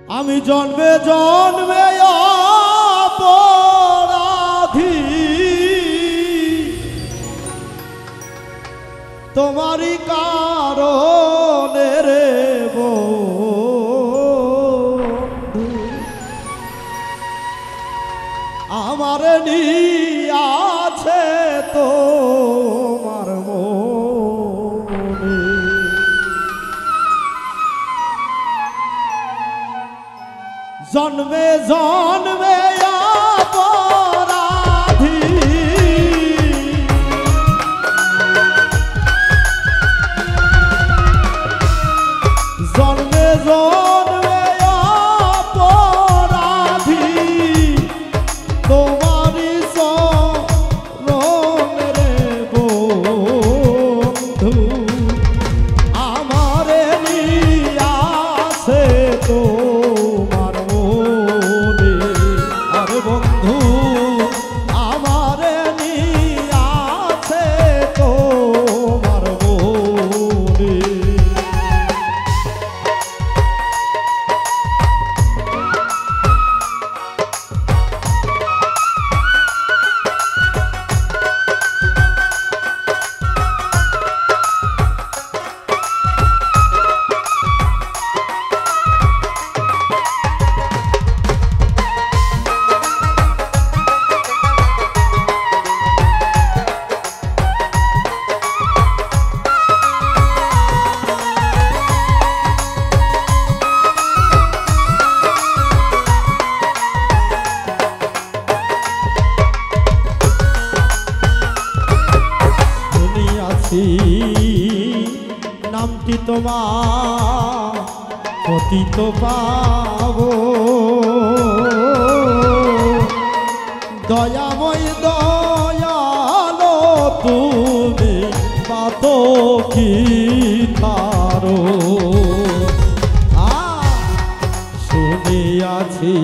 আমি জন্মে জন্মে অপরাধী তোমারই কারণে রে বন্ধু আমার নিয়াছে তোমার মনে জন্মে জন্মে অপরাধী জন্মে জন্মে অপরাধী তোমারই চরণে রে বন্ধু আমারে নিয়াছে তোমার মনে আরে বন্ধু আমারে নিয়াছে তোমার মনে নামটি তোমার পতিত পাবো দয়াময় দয়ালো তুমি পাত কি তারো শুনিয়াছি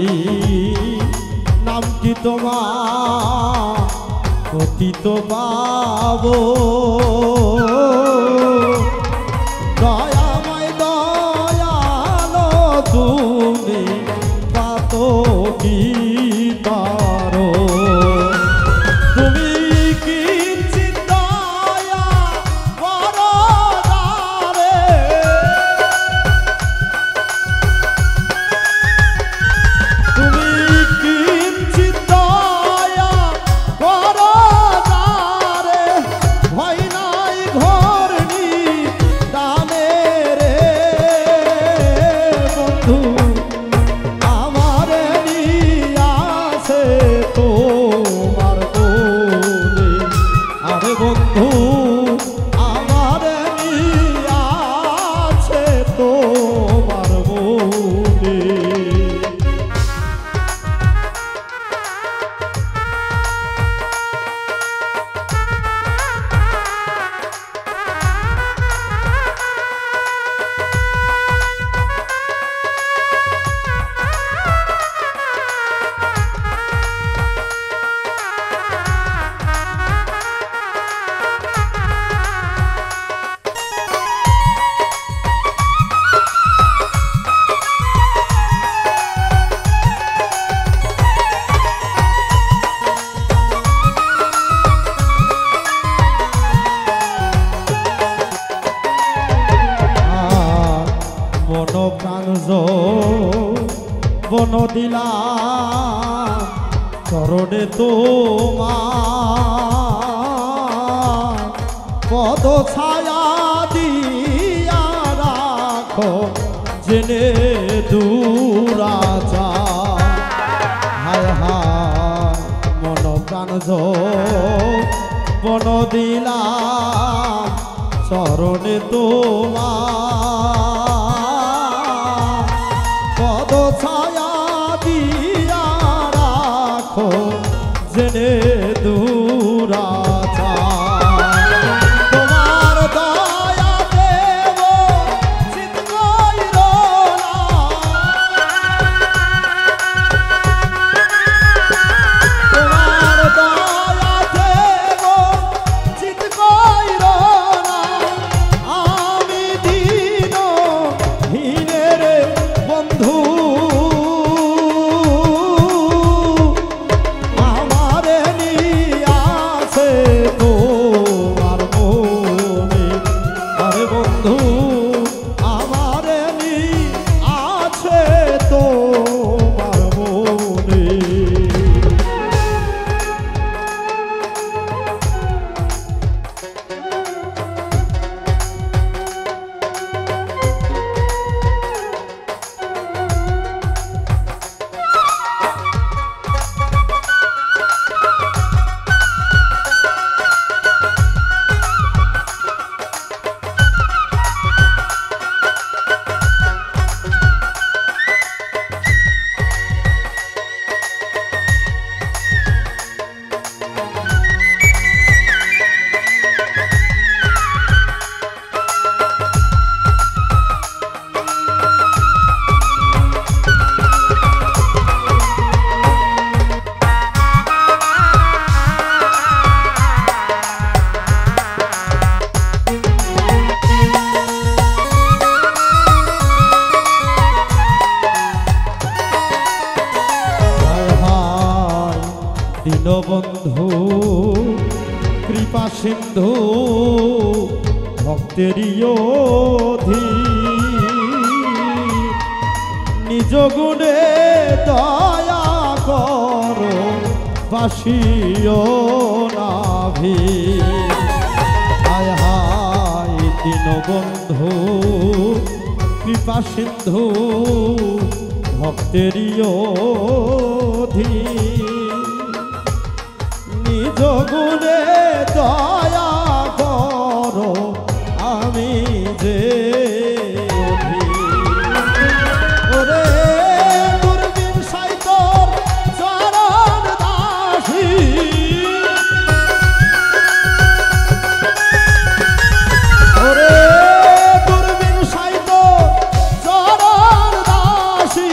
নামটি তোমার পতিত পাবো দয়াময় দয়ালো তুমি পাত কি পারো তুমি কিঞ্চিৎ দয়া করো তারে তুমি কিঞ্চিৎ দয়া করো তারে ভয় নাই ঘর নি দানে রে বন্ধু আমারে নিয়াছে তোমার মনে আরে বন্ধু আমারে নিয়াছে তোমার মনে বন দিলাম চরণে তোমার পদ ছায়া দিয়া রাখো জেনে দূরাচা হায় হায় মন প্রাণ বন দিলাম চরণে তোমার পদ ছায়া দিয়া রাখো জেনে দূরাচা তোমার দয়া দেব চিত কইর না তোমার দয়া দেব চিত কইর না আমি দিন হীনের বন্ধু দীনবন্ধু কৃপা সিন্ধু ভক্তেরই অধীন নিজ গুণে দয়া করো বাসিও নাভি হায় হায় দীনবন্ধু কৃপা সিন্ধু ভক্তেরই অধীন নিজ গুণে দয়া করো আমি যে ওরে দুর্বিন সাইতর চরণ দাসী ওরে দুর্বিন সাইতর চরণ দাসী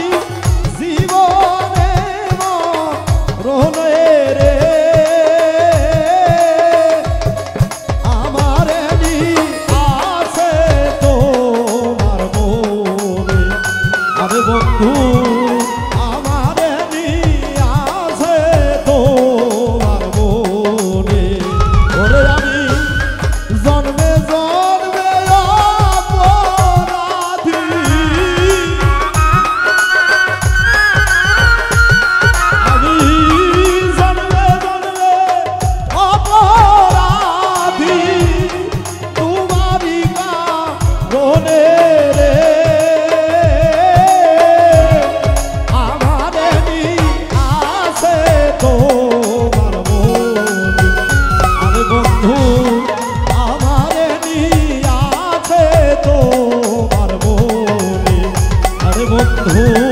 জীবনে রহনে রে বন্ধু আমার আছে তোমার মনে ওরে আমি জন্মে জন্মে অপরাধী আমি জন্মে জন্মে অপরাধী তোমারই কারণে রে বন্ধু